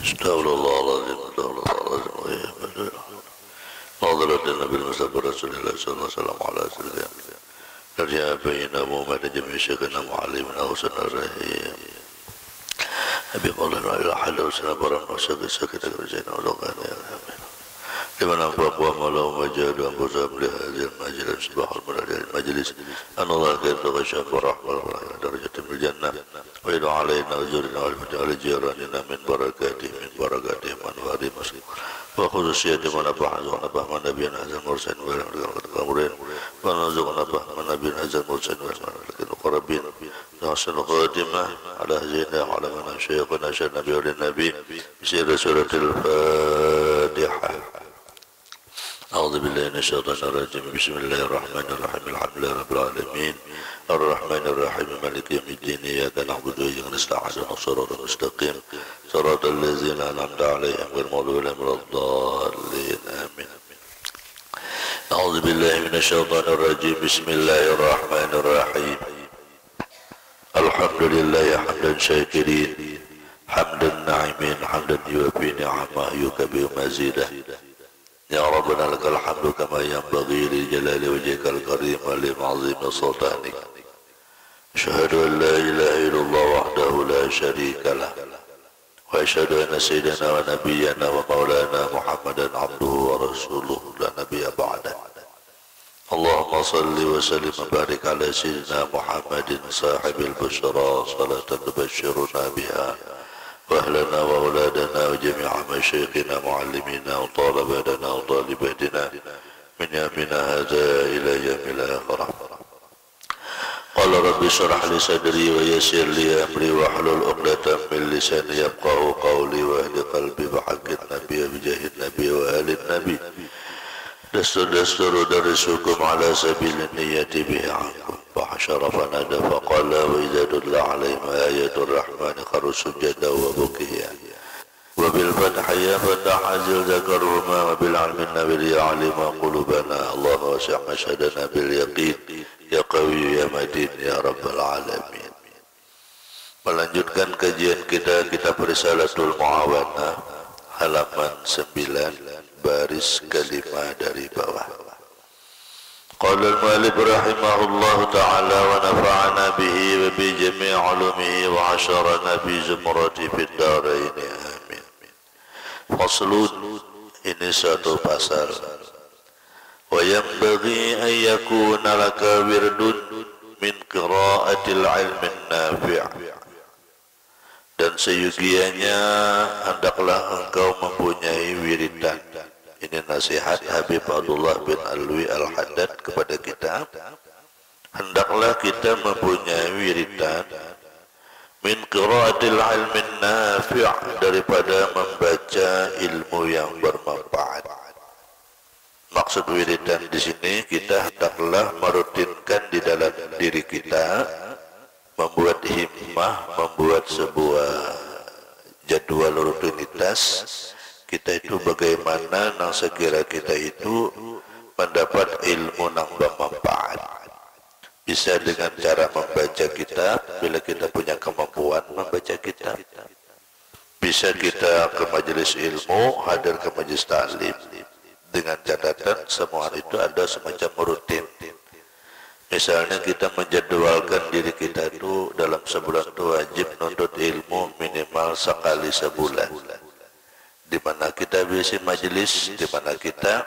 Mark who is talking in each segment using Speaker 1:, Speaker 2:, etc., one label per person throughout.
Speaker 1: Astagfirullahaladzim, astagfirullahaladzim. حضرة النبي المصطفى رسول الله صلى الله عليه وسلم على سيدنا نرجع بيننا وما جميع شيخنا معلمنا حسن الرحيم أبي قولنا إلى حل وسنا برا وسكت سكت رجعنا ولقانا يا آمين لمن أنفق وملهم وجاهدوا أنفسهم لهذه المجلس صباح المجلس أن الله خير وغشاك ورحمة درجة من الجنة وإلى علينا وزرنا والمجال جيراننا من بركاته وأنوار مسلم وخصوصية من أبحث ونبح من نبينا هذا المرسل والقمرين ونرزقنا نبح من نبينا هذا المرسل والقربين نحسن الخاتمة على هزينا على من شيخنا شيخ نبي وللنبي بسير سورة الفاتحة. أعوذ بالله من الشيطان الرجيم. بسم الله الرحمن الرحيم. الحمد لله رب العالمين الرحمن الرحيم مالك يوم الدين إياك نعبد وإياك نستعين اهدنا الصراط المستقيم صراط الذين أنعمت عليهم غير المغضوب عليهم ولا الضالين آمين. أعوذ بالله من الشيطان الرجيم. بسم الله الرحمن الرحيم. الحمد لله حمدا شاكرين حمدا ناعمين حمدا يوفي نعمه يكبر مزيده. يا ربنا لك الحمد كما ينبغي لجلال وجهك الكريم ولعظيم سلطانك. أشهد أن لا إله إلا الله وحده لا شريك له وأشهد أن سيدنا ونبينا ومولانا محمدا عبده ورسوله لا نبي بعده. اللهم صل وسلم وبارك على سيدنا محمد صاحب البشرى صلاة تبشرنا بها وأهلنا وأولادنا وجميع مشايخنا معلمينا وطالباتنا وطالباتنا من يومنا هذا إلى يوم الآخرة. قال رب اشرح لي صدري ويسر لي أمري واحلل عقدة من لساني يفقهوا قولي واهد قلبي بحق النبي بجاه النبي وآل النبي. دستور درسكم على سبيل النية به عنكم فحشر فنادى فقال وإذا تتلى عليهم آيات الرحمن خروا سجدا وبكيا وبالفتح يا فتح عزل ذكرهما وبالعلم النبي يعلم قلوبنا. الله وسع مشهدنا باليقين يا قوي يا متين يا رب العالمين. Melanjutkan kajian kita kitab Risalatul Muawanah halaman 9 baris kelima dari bawah. Qala al-mu'allif rahimahullah ta'ala wa nafa'ana bihi wa bi jami' ulumihi wa asyarana bi zumrati fid darain amin. Faslun, ini satu pasal. Wa yanbaghi an yakuna laka wirdun min qira'atil ilmin nafi'. Dan seyogianya hendaklah engkau mempunyai wiridan. Ini nasihat Habib Abdullah bin Alwi Al-Haddad kepada kita. Hendaklah kita mempunyai wiridan min qiraatil ilmin nafi' daripada membaca ilmu yang bermanfaat. Maksud wiridan di sini kita hendaklah merutinkan di dalam diri kita, membuat himmah, membuat sebuah jadwal rutinitas kita itu bagaimana nang sekira kita itu mendapat ilmu nang bermanfaat. Bisa dengan cara membaca kitab bila kita punya kemampuan membaca kitab. Bisa kita ke majelis ilmu, hadir ke majelis ta'lim dengan catatan semua itu ada semacam rutin. Misalnya kita menjadwalkan diri kita itu dalam sebulan itu wajib nuntut ilmu minimal sekali sebulan. Di mana kita biasa majelis, di mana kita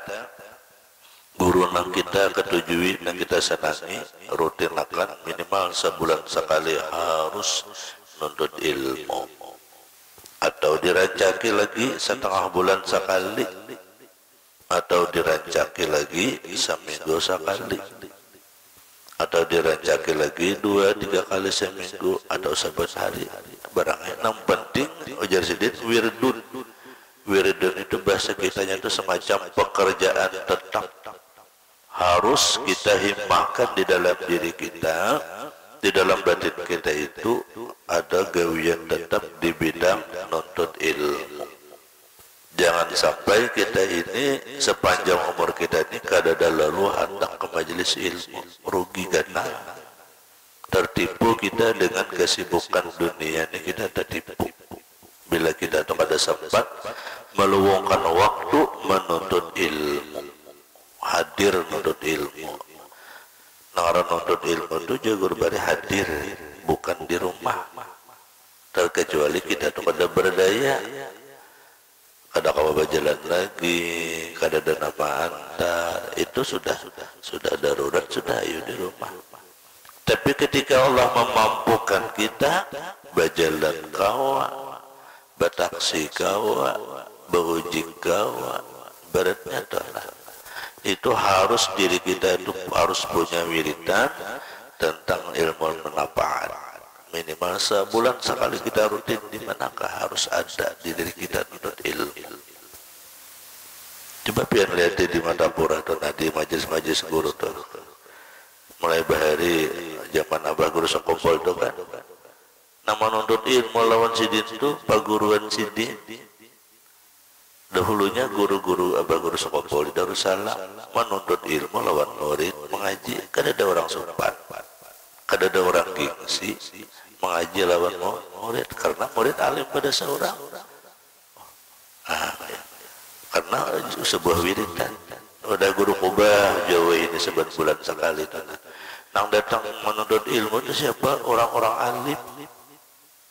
Speaker 1: guru nang kita ketujui dan kita senangi, rutin akan minimal sebulan sekali harus nuntut ilmu. Atau dirancaki lagi setengah bulan sekali, atau dirancaki lagi seminggu sekali, atau dirancaki lagi 2-3 kali seminggu atau 11 hari. Barangnya yang penting ujar sidin wirdun. Wiridun itu bahasa kitanya itu semacam pekerjaan tetap. Harus kita himmahkan di dalam diri kita, di dalam batin kita itu ada gawian tetap di bidang nuntut ilmu. Jangan sampai kita ini sepanjang umur kita ini kadada lalu hendak ke majelis ilmu, rugi karena tertipu kita dengan kesibukan dunia ini, kita tertipu. Bila kita itu kada sempat meluangkan waktu menuntut ilmu, hadir menuntut ilmu. Nara nuntut ilmu itu juga bari hadir, bukan di rumah. Terkecuali kita itu kada berdaya, kada kawa berjalan lagi, kada ada nama antar, itu sudah darurat, sudah ayo di rumah. Tapi ketika Allah memampukan kita berjalan kawa, bataksi kawa, berujik kawa, beratnya adalah itu harus diri kita itu harus punya wiridan tentang ilmu manfaat. Minimal sebulan sekali kita rutin, di manakah harus ada di diri kita untuk ilmu. Coba pian lihat di Madapura tuh, di majelis-majelis guru tuh, mulai bahari zaman Abah Guru Sokopol itu kan, nama nuntut ilmu lawan sidin itu paguruan sidin. Dahulunya guru-guru Abah Guru Sokopol di Darussalam menuntut ilmu lawan murid mengaji, kada ada orang sopan, kada ada orang gengsi mengaji lawan murid, karena murid alim pada seorang. Karena sebuah wiridan. Ada guru kubah Jawa ini sebulan sekali, nang datang menuntut ilmu itu siapa? Orang-orang alim.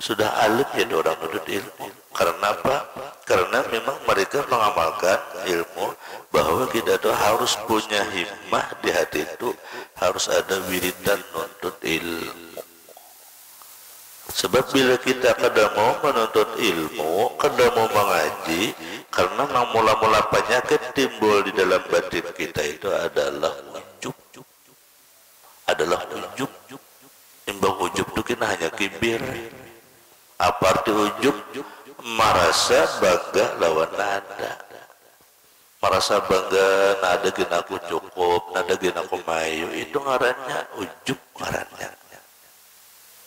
Speaker 1: Sudah alim jadi orang menuntut ilmu. Karena apa? Karena memang mereka mengamalkan ilmu, bahwa kita itu harus punya himmah di hati itu, harus ada wiridan menuntut ilmu. Sebab bila kita kada mau menuntut ilmu, kada mau mengaji, karena mula-mula penyakit timbul di dalam batin kita itu adalah ujub. Adalah ujub. Imbang ujub itu kena hanya kibir. Apa arti ujub? Merasa bangga lawan nada. Merasa bangga nada gina aku cukup, nada gina aku mayu, itu ngarannya ujub ngarannya.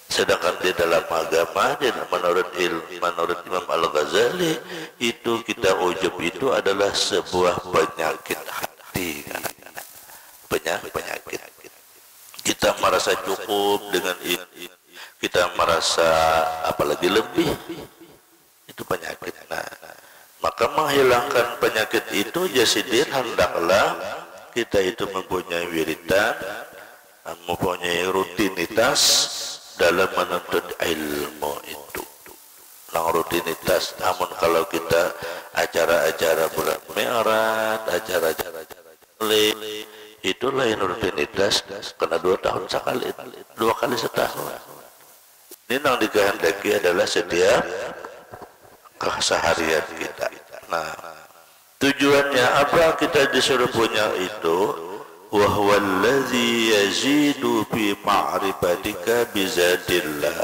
Speaker 1: Sedangkan di dalam agama, menurut Imam Al-Ghazali, itu kita ujub itu adalah sebuah penyakit hati. Penyakit. Kita merasa cukup dengan ini, kita merasa apalagi lebih, itu penyakit. Nah, maka menghilangkan penyakit itu jasidin hendaklah kita itu mempunyai wiridan, mempunyai rutinitas dalam menuntut ilmu itu. Nang rutinitas, namun kalau kita acara-acara bulan Mi'raj, acara-acara itu lain rutinitas, kena 2 tahun sekali, 2 kali setahun. Ini yang dikehendaki adalah setiap keseharian kita. Nah, tujuannya apa kita disuruh punya itu? Wa huwallazi yazidu fi ma'rifatika bizatillah.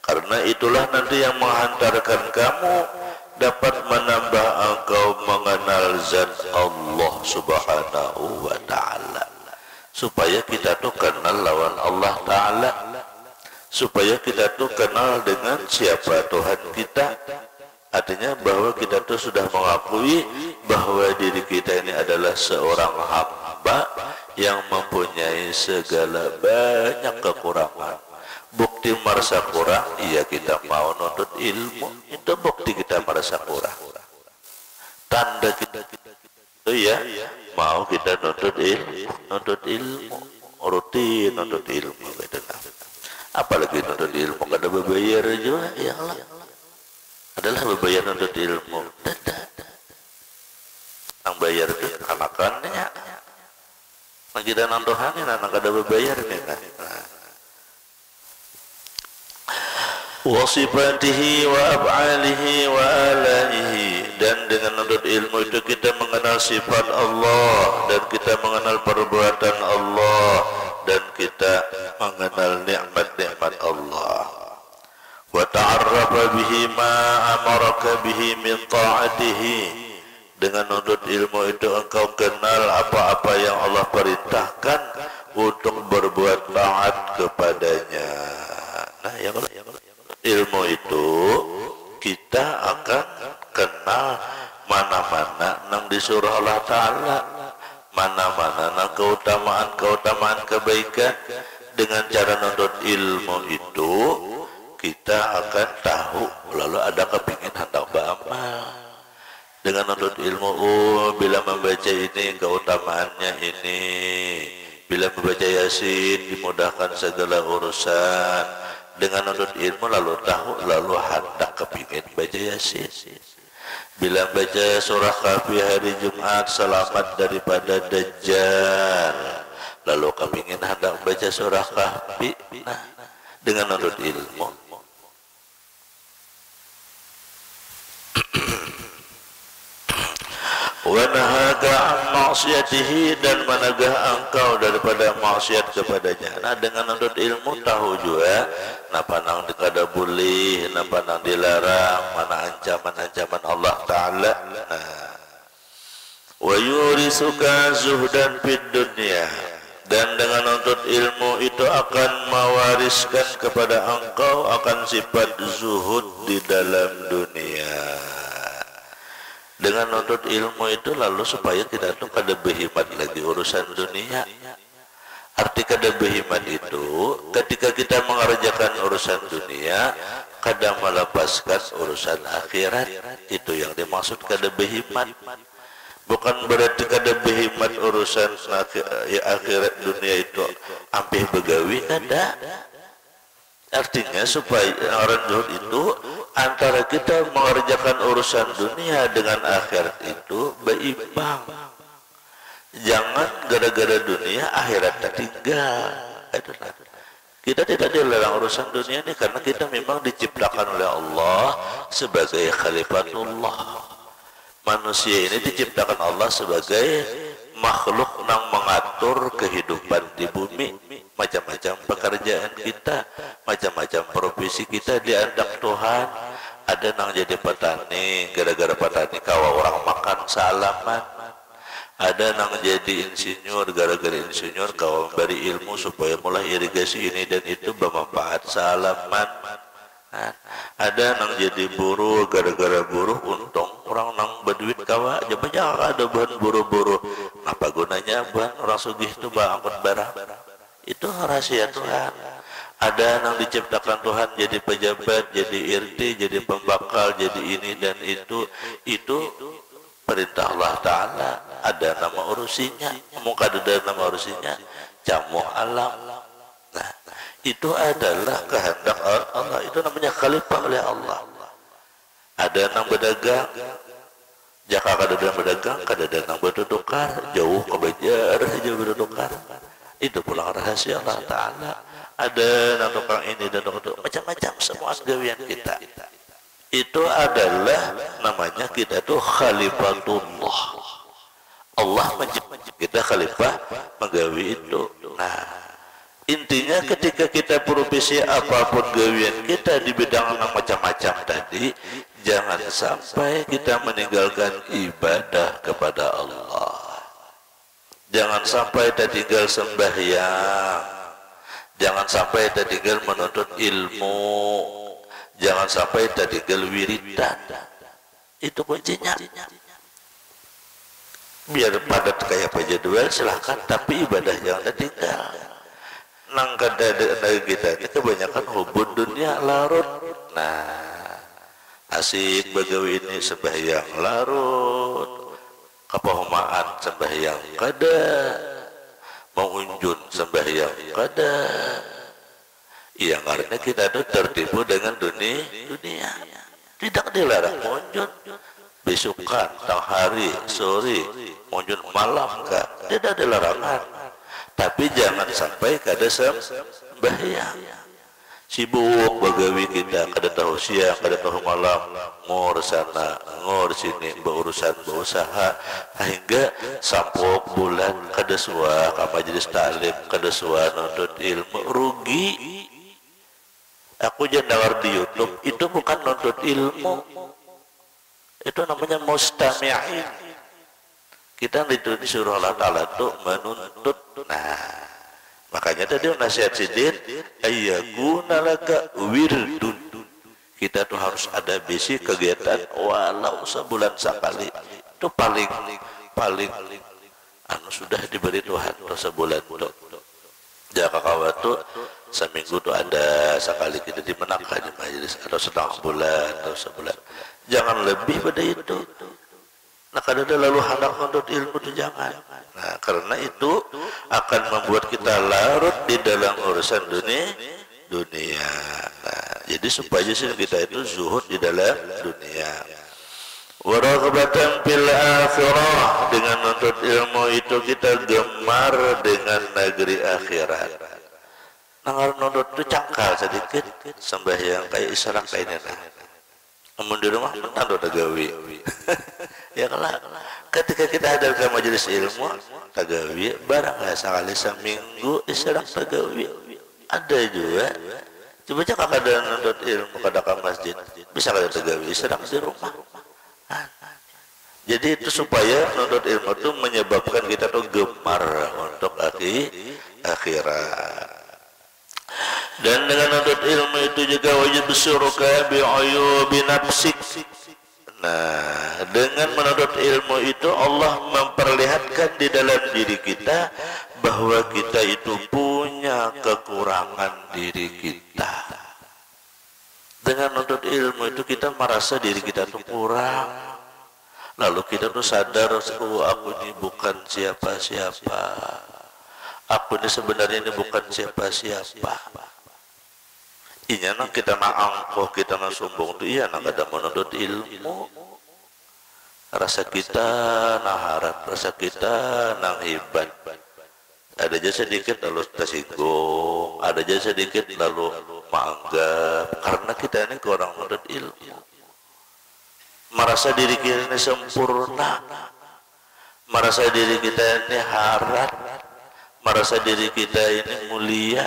Speaker 1: Karena itulah nanti yang menghantarkan kamu dapat menambah engkau mengenal zat Allah Subhanahu wa ta'ala. Supaya kita tuh kenal lawan Allah Ta'ala, supaya kita tuh kenal dengan siapa Tuhan kita. Artinya bahwa kita tuh sudah mengakui bahwa diri kita ini adalah seorang hamba yang mempunyai segala banyak kekurangan. Bukti merasa kurang, iya kita mau nuntut ilmu, itu bukti kita merasa kurang. Tanda kita itu ya mau kita nuntut ilmu, rutin nuntut ilmu. Apalagi nuntut ilmu kada berbayar juga, ya Allah. Adalah berbayar untuk ilmu. Yang bayar itu makannya. Lagi dan Tuhan ini anak ada berbayar nih. Wa sifatihi wa af'alihi wa alaihi, dan dengan menuntut ilmu itu kita mengenal sifat Allah, dan kita mengenal perbuatan Allah, dan kita mengenal nikmat-nikmat Allah. Wa ta'arrafa bihi ma amaraka bihi min ta'atihi, dengan menuntut ilmu itu engkau kenal apa-apa yang Allah perintahkan untuk berbuat taat kepadanya. Nah, ya Allah, ilmu itu kita akan kenal mana-mana nang disuruh Allah Ta'ala, mana-mana nang keutamaan kebaikan. Dengan cara menuntut ilmu itu kita akan tahu, lalu ada kepingin hendak beramal dengan menuntut ilmu. Oh, bila membaca ini keutamaannya ini, bila membaca Yasin dimudahkan segala urusan. Dengan menuntut ilmu lalu tahu, lalu hendak kepingin baca Yasin. Bila baca surah Kahfi hari Jumat selamat daripada Dajjal, lalu kepingin hendak baca surah Kahfi. Nah, dengan menuntut ilmu. Wa nahaka an ma'siyatihi, dan menegah engkau daripada maksiat kepadanya. Nah, dengan menuntut ilmu tahu juga napa nang kada boleh, napa nang dilarang, mana ancaman-ancaman Allah Ta'ala. Nah, wa yurisuka zuhdan fid dunya, dan dengan menuntut ilmu itu akan mewariskan kepada engkau akan sifat zuhud di dalam dunia. Dengan menuntut ilmu itu lalu supaya kita tuh kada berhemat lagi urusan dunia. Arti kada berhemat itu ketika kita mengerjakan urusan dunia kada melepaskan urusan akhirat. Itu yang dimaksud kada berhemat. Bukan berarti kada berhemat urusan akhirat dunia itu ampih begawi, kada. Artinya supaya orang zuhud itu antara kita mengerjakan urusan dunia dengan akhirat itu berimbang. Jangan gara-gara dunia akhirat tertinggal. Kita tidak dilarang urusan dunia ini karena kita memang diciptakan oleh Allah sebagai khalifatullah. Manusia ini diciptakan Allah sebagai makhluk yang mengatur kehidupan di bumi. Macam-macam pekerjaan kita, macam-macam profesi kita diandak Tuhan. Ada nang jadi petani, gara-gara petani kawa orang makan salaman. Ada nang jadi insinyur, gara-gara insinyur kawa memberi ilmu supaya mulai irigasi ini dan itu bermanfaat salaman. Ada nang jadi buruh, gara-gara buruh untung orang nang berduit kawa aja banyak ada bahan buruh-buruh. Apa gunanya bahan orang sugih itu angkut barang? Itu rahasia Tuhan. Ada yang diciptakan Tuhan jadi pejabat, jadi RT, jadi pembakal, jadi ini dan itu perintah Allah Ta'ala. Ada nama urusinya, muka ada nama urusinya, jamuh alam. Nah, itu adalah kehendak Allah. Itu namanya khalifah oleh Allah. Ada yang berdagang, jaka kada ada berdagang, kada ada yang bertukar, jauh kebajar, jauh bertukar. Itu pulang rahasia Allah Ta'ala. Ada yang tukang ini dan tukang macam-macam semua gawian kita. Itu adalah namanya kita itu khalifatullah. Allah menciptakan kita khalifah menggawi itu. Nah, intinya ketika kita profesi apapun gawian kita di bidang yang macam-macam tadi, jangan sampai kita meninggalkan ibadah kepada Allah. Jangan sampai tertinggal sembahyang. Jangan sampai tertinggal menuntut ilmu. Jangan sampai tertinggal wiridan. Itu kuncinya. Biar padat kayak jadwal silahkan, tapi ibadah jangan tertinggal. Nang kada kita ini kebanyakan hubud dunia larut. Nah, asik begawi ini sembahyang larut. Kepahumaan sembahyang kada, mengunjun sembahyang kada. Yang karena kita itu tertipu dengan dunia. Tidak dilarang mengunjun besokan, tang hari, sore, mengunjun malam kah? Tidak dilarangan. Tapi jangan sampai kada sembahyang. Sibuk begawi kita, kada tahu siang, kada tahu malam, ngor sana, ngor sini, berurusan, berusaha, hingga sampok bulan kada suah, ka majelis taklim, kada suah nuntut ilmu, rugi. Aku jangan dengar di YouTube, itu bukan nuntut ilmu, itu namanya mustami'in. Kita disuruh Allah Ta'ala itu menuntut. Nah, makanya tadi nasihat sidin ayyakuna laka wirdun. Kita tuh harus ada bisi kegiatan walau sebulan sekali. Itu paling sudah diberi Tuhan sebulan tuh. Jaka kawan tuh seminggu tuh ada sekali kita dimenangkan di majelis atau setengah bulan atau sebulan. Jangan lebih pada itu. Nah, kadang lalu hendak menuntut ilmu itu jangan. Nah, karena itu akan membuat kita larut di dalam urusan dunia. Nah, jadi supaya kita itu zuhud di dalam dunia. Waraghbatan fil akhirah, dengan menuntut ilmu itu kita gemar dengan negeri akhirat. Nah, menuntut itu cangkal sedikit sembahyang kayak isyarat kayak ini. Namun di rumah tanda tagawi. Ya kelak. Ketika kita hadir ke majelis ilmu tagawi, baranglah sekali seminggu isyarat tagawi. Ada juga. Coba cakap ada menuntut ilmu kada ke masjid, bisa kada tagawi isyarat di rumah. Jadi itu supaya menuntut ilmu itu menyebabkan kita tuh gemar untuk akhirat. Dan dengan menuntut ilmu itu juga wajib bersyuruka bi'uyubi nafsik. Nah, dengan menuntut ilmu itu Allah memperlihatkan di dalam diri kita bahwa kita itu punya kekurangan diri kita. Dengan menuntut ilmu itu kita merasa diri kita itu kurang. Lalu kita tuh sadar, oh, aku ini bukan siapa-siapa. Aku ini sebenarnya ini bukan siapa-siapa. Iya, nak kita nak angkuh, kita nak sombong tu iya, nak ada menuntut ilmu. Rasa kita nak harap, rasa kita nak hebat. Ada aja sedikit lalu tersinggung, ada aja sedikit lalu menganggap, karena kita ini kurang menuntut ilmu. Merasa diri kita ini sempurna, merasa diri kita ini harap, merasa diri kita ini mulia.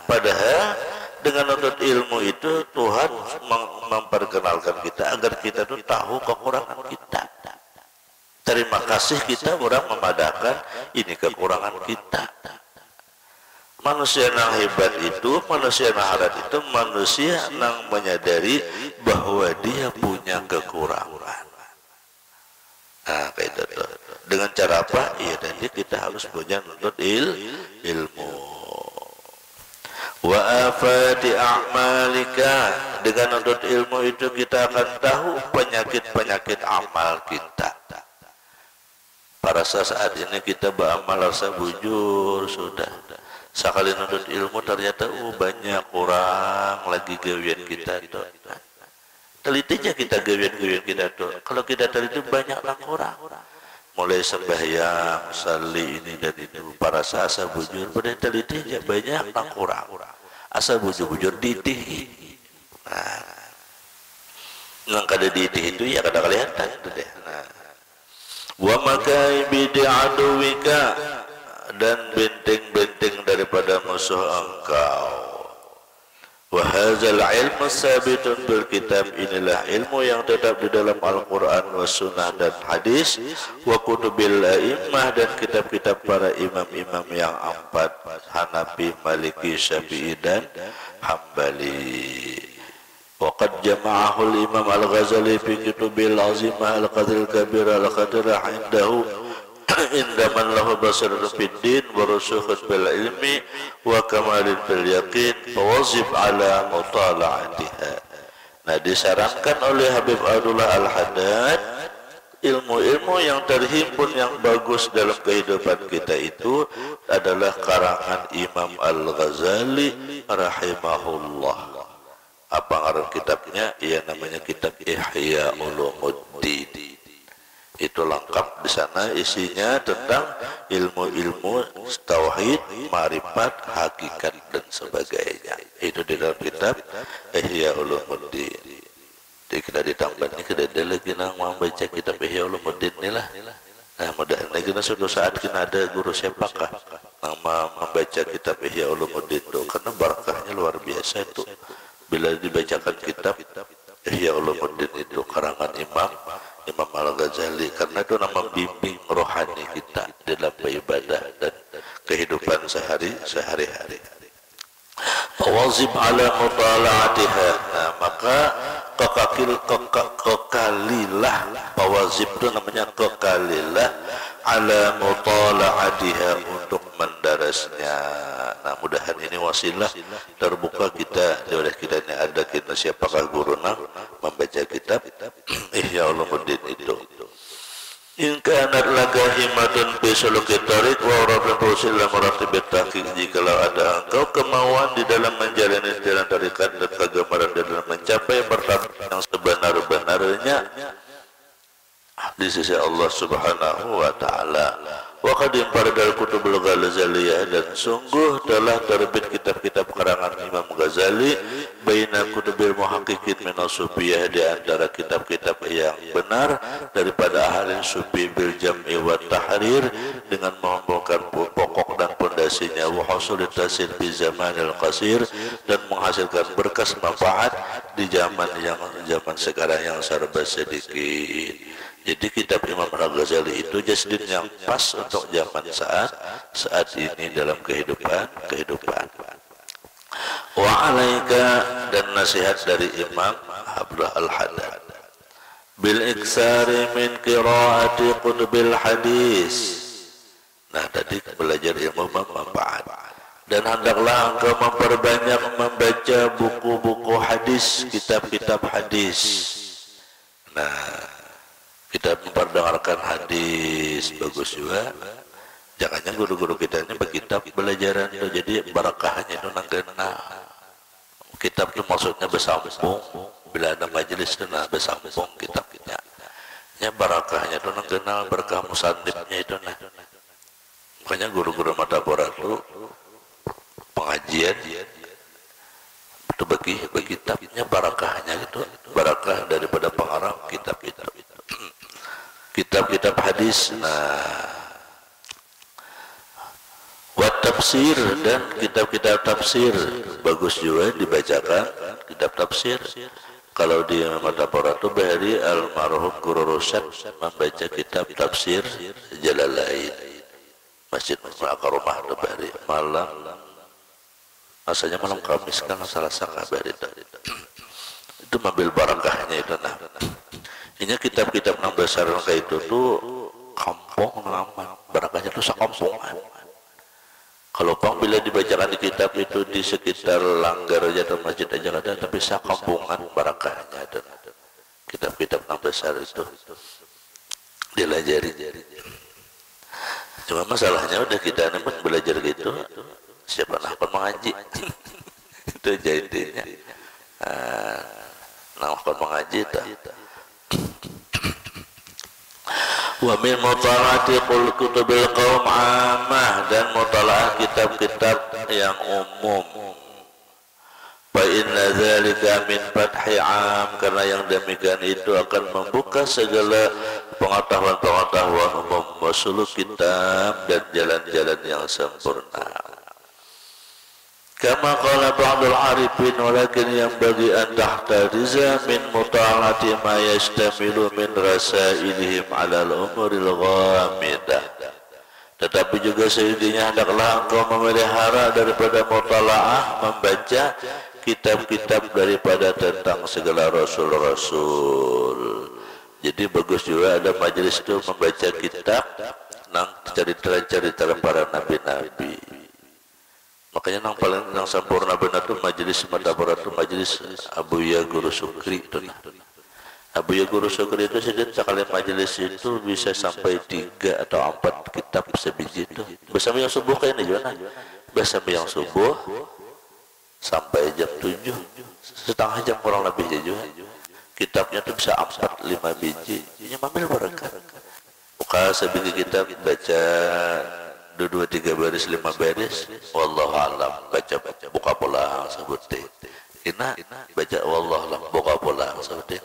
Speaker 1: Padahal dengan menuntut ilmu itu Tuhan memperkenalkan kita agar kita tuh tahu kekurangan kita. Terima kasih kita orang memadakan ini kekurangan kita. Manusia yang hebat itu, manusia yang harap itu, manusia yang menyadari bahwa dia punya kekurangan. Nah, kayak itu. Dengan cara apa? Iya, nanti kita harus punya menuntut ilmu. Wa afati a'malika, dengan menuntut ilmu itu kita akan tahu penyakit-penyakit amal kita. Pada saat ini kita beramal rasa bujur sudah. Sekali menuntut ilmu ternyata banyak kurang lagi gawian kita itu. Teliti aja kita gawian kita tuh. Kalau kita teliti banyak yang kurang. Mulai sembahyang, sali ini dan itu, para asa bujur, pada teliti aja banyak yang kurang. Asa bujur ditih. Nah, kada ditih itu ya kada kelihatan itu deh. Nah, wa makai bid'aduwika, dan benteng-benteng daripada musuh engkau. Wa hadzal ilmu sabitun bil kitab, inilah ilmu yang tetap di dalam Al-Qur'an wa sunnah dan hadis, wa kutubil a'immah, dan kitab-kitab para imam-imam yang empat, Hanafi, Maliki, Syafi'i dan Hambali. Wa qad jama'ahu al-Imam Al-Ghazali fi kitubil azimah al-qadril kabir al-qadirah indahu indaman lahu basarun fid din wa rusukhat bil ilmi wa kamalin bil yaqin fawazib ala mutala'atiha. Nah, disarankan oleh Habib Abdullah Al-Haddad, ilmu-ilmu yang terhimpun yang bagus dalam kehidupan kita itu adalah karangan Imam Al-Ghazali rahimahullah. Apa ngaran kitabnya? Ia namanya kitab Ihya Ulumuddin. Itu lengkap di sana, isinya tentang ilmu-ilmu tauhid, ma'rifat, hakikat dan sebagainya. Itu di dalam kitab Ihya Ulumuddin. Jadi kita ditambah ini kita ada lagi nang membaca kitab Ihya Ulumuddin inilah. Nah, mudah-mudahan kita suatu saat kita ada guru siapakah nama membaca kitab Ihya Ulumuddin itu, karena barakahnya luar biasa itu. Bila dibacakan kitab Ihya Ulumuddin itu karangan Imam Al-Ghazali, karena itu nama bimbing rohani kita dalam beribadah dan kehidupan sehari-hari. Wajib ala mutala'atiha. Nah, maka kekalilah, fawazib itu namanya kekalilah, ala mutala'atiha, untuk mendarasnya. Nah, mudahan ini wasilah terbuka kita oleh kita ini ada kita siapakah guruna membaca kitab Ihya Ulumuddin itu. In kanat laka himmatun fi suluki tariq wa rabbul rusul la maratib tahqiq, jikalau ada engkau kemauan di dalam menjalani jalan tarikat dan kegemaran dalam mencapai martabat yang sebenar-benarnya di sisi Allah Subhanahu wa taala. Wa qadim pada kutubul Ghazaliyah, dan sungguh telah terbit kitab-kitab karangan Imam Ghazali baina kutubil muhaqqiqin min as-sufiyah, di antara kitab-kitab yang benar daripada ahli sufi, bil jam'i wa tahrir, dengan membongkar pokok dan pondasinya, wa hasul tasil fi zamanil qasir, dan menghasilkan berkas manfaat di zaman sekarang yang serba sedikit. Jadi kitab Imam Al-Ghazali itu jasdin yang pas untuk zaman saat ini dalam kehidupan. Wa alaika, dan nasihat dari Imam Abdullah Al-Haddad, bil iksari min qiraati qutbil hadis. Nah, tadi belajar ilmu bermanfaat, dan hendaklah engkau memperbanyak membaca buku-buku hadis, kitab-kitab hadis. Nah, kita memperdengarkan hadis bagus juga. Jangannya guru-guru kita ini berkitab belajaran itu, jadi barakahnya itu nanggena. Kitab itu maksudnya bersambung. Bila ada majelis itu nah bersambung kitabnya. Ya barakahnya itu nanggena, berkah musannifnya itu nah. Makanya guru-guru Madhabara itu pengajian itu bagi kitabnya barakahnya itu, barakah daripada pengarang kitab-kitab itu. Kitab-kitab hadis, wa tafsir, dan kitab-kitab tafsir bagus juga dibacakan kitab tafsir. Kalau di Madhabara itu Bahari almarhum Guru Rusyad membaca kitab tafsir Jalalain, Masjid Al-Karumah Bahari malam, asalnya malam Kamis kan salah sangka Bahari itu mengambil barakahnya itu. Nah, ini kitab-kitab yang besar kayak itu tuh kampung aman, barakahnya tuh sekampungan. Kalau pang bila dibacakan di kitab itu di sekitar langgar aja atau masjid aja ada, tapi sekampungan barakahnya ada. Kitab-kitab yang besar itu dilajari. Cuma masalahnya udah kita nih belajar gitu, siapa nak akan mengaji? Itu jadinya. Nah, akan mengaji tak. Wa min mutala'ati kutubil qaum ammah, dan mutalaah kitab-kitab yang umum. Fa inna dzalika min fathi 'am, karena yang demikian itu akan membuka segala pengetahuan-pengetahuan umum, wasuluk kitab, dan jalan-jalan yang sempurna. Kama qala ba'dul arifin, walakin yang bagi an tahtariza min mutala'ati ma yastamilu min rasailihim 'ala al-umuril ghamidah. Tetapi juga sejatinya hendaklah engkau memelihara daripada mutala'ah, membaca kitab-kitab daripada tentang segala rasul-rasul. Jadi bagus juga ada majelis itu membaca kitab nang cerita-cerita para nabi-nabi. Makanya yang paling yang sempurna benar tu majelis Madhabara tu majelis Abuya Guru Sukri itu. Abuya Guru Sukri itu sedang sekali majelis itu bisa sampai 3 atau 4 kitab sebiji itu. Bersama yang subuh kayaknya juga. Bersama yang subuh sampai jam 7, setengah jam kurang lebih juga. Kitabnya tu bisa 4-5 biji. Ini ambil berkah. Buka sebiji kitab baca 2-3 baris 5 baris, wallahu alam, baca buka pulang seperti ina baca wallahu alam buka pulang seperti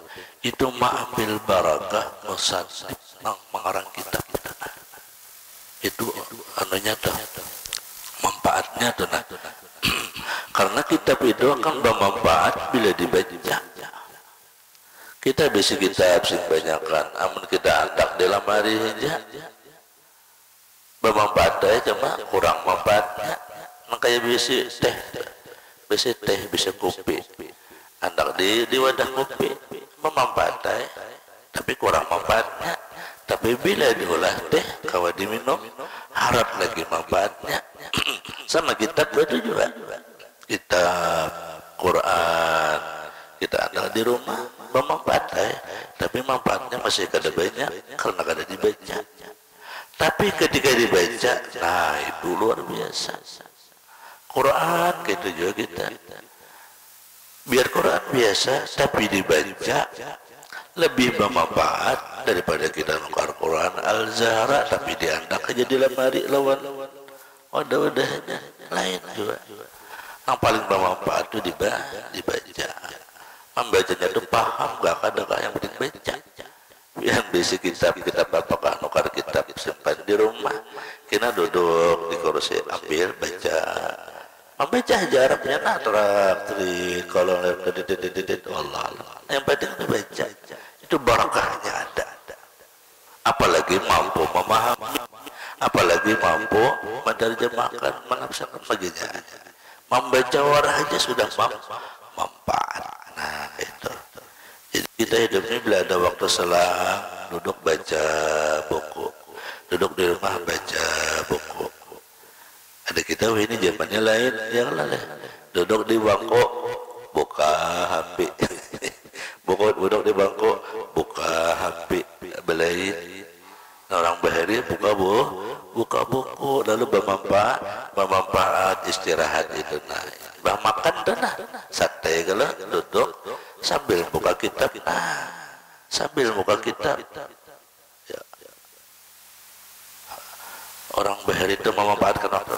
Speaker 1: itu, mengambil barakah musannif nang mengarang kitab itu anunya tuh manfaatnya tuh nah. Karena kitab itu akan bermanfaat bila dibaca. Kita bisa kitab sing banyakkan, amun kita antak dalam hari aja bermanfaat aja, cuma kurang manfaatnya. Makanya bisa teh, bisa kopi. Andak di wadah kopi, memanfaatkan, tapi kurang manfaatnya. Tapi bila diolah teh, kalau diminum, harap lagi manfaatnya. Sama kitab itu juga. Kitab Quran kita andal di rumah memanfaatkan, tapi manfaatnya masih kada banyak karena kada dibaca. Tapi ketika dibaca, nah itu luar biasa. Quran gitu juga kita. Biar Quran biasa, tapi dibaca lebih bermanfaat daripada kita nukar Quran Al-Zahra tapi diandak aja di lemari lawan wadah-wadahnya lain juga. Yang paling bermanfaat itu dibaca. Membacanya itu paham gak kadang yang penting baca. Yang bisi kitab bapak nukar kitab simpan di rumah. Kita duduk di kursi ambil baca. Membaca jaraknya natrak kalau Allah. Yang penting dibaca. Itu barakahnya ada. Apalagi mampu memahami, apalagi mampu menerjemahkan, menafsirkan baginya. Membaca warah aja sudah manfaat. Nah itu. Jadi kita hidup ini bila ada waktu selang, duduk baca buku, duduk di rumah baca buku. Ada kita ini zamannya lain, yang lain. Duduk di bangku, buka HP. Duduk di bangku, buka HP. Belain. Orang bahari buka buku, lalu bermanfaat istirahat itu. Nah, makan dah nah. Santai kalau duduk sambil buka kitab. Nah, sambil buka kitab. Ya. Orang bahari itu memanfaatkan waktu.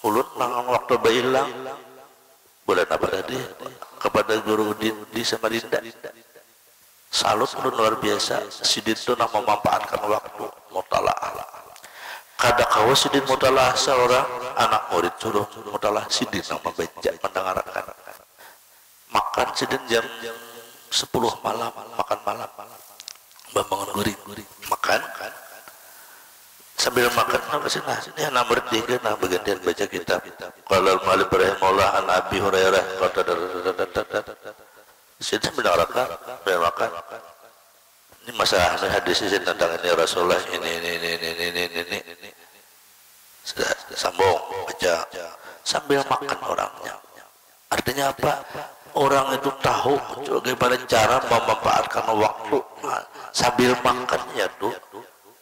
Speaker 1: Ulun waktu berhilang bulan apa tadi kepada guru di Samarinda. Salut ulun luar biasa. Sidin itu memanfaatkan waktu mutalaah. Kada kawa sidin mutalaah seorang anak murid suruh mutalaah sidin yang membaca mendengarkan. Makan sidin jam 10 malam makan malam. Bangun guring makan. Sambil makan apa sih nah ini anak bertiga nah bergantian baca kitab. Qala al-Malik rahimahullah an Abi Hurairah saya mendengarkan sambil makan. Ini masalah hadis ini tentang ini Rasulullah ini sudah sambung baca sambil makan orangnya. Artinya apa? Orang itu tahu bagaimana cara memanfaatkan waktu sambil makannya tuh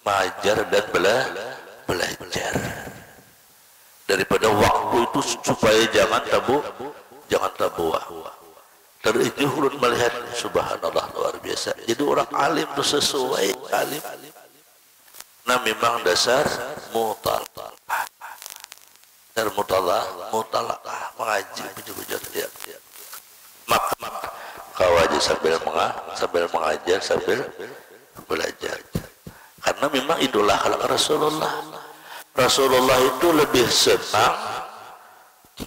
Speaker 1: mengajar dan belajar daripada waktu itu supaya jangan terbuang. Dari itu ulun melihat subhanallah luar biasa. Jadi orang alim itu sesuai alim. Nah memang dasar mutalah. Dasar mutalah mengaji bujur-bujur ya. Maka kau aja sambil mengajar sambil belajar. Karena memang idola Rasulullah. Rasulullah itu lebih senang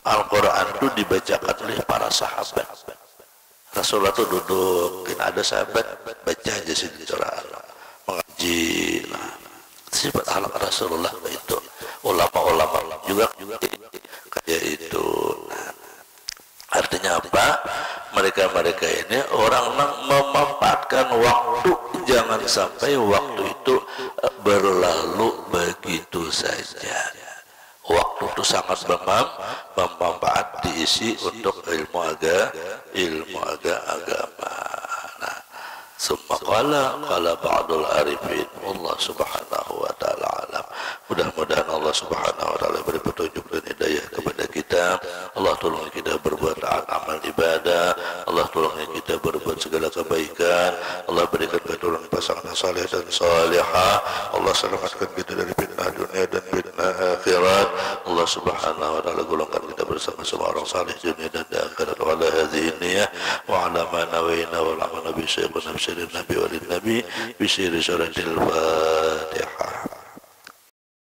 Speaker 1: Al-Quran itu dibacakan oleh para sahabat. Rasulullah itu duduk, ada sahabat baca aja sih Quran, mengaji. Nah, sifat akhlak Rasulullah itu. Ulama-ulama juga kayak itu. Nah, artinya apa? Mereka ini orang memanfaatkan waktu, jangan sampai waktu itu berlalu begitu saja. Waktu itu sangat bermanfaat diisi untuk ilmu agama. Nah, summa qala ba'dul arifin Allah subhanahu wa ta'ala alam. Mudah-mudahan Allah subhanahu wa ta'ala beri petunjuk dan hidayah kepada kita. Allah tolong kita berbuat taat amal ibadah. Allah tolong kita berbuat segala kebaikan. Allah berikan keturunan pasangan saleh dan salihah. Allah selamatkan kita dari fitnah dunia dan fitnah akhirat. Allah subhanahu wa ta'ala golongkan kita bersama semua orang saleh dunia dan akhirat. Wa ala hadhihi niyah wa ala ma nawayna wa ala nabi sayyidina nabi walid nabi bi sirri syaratil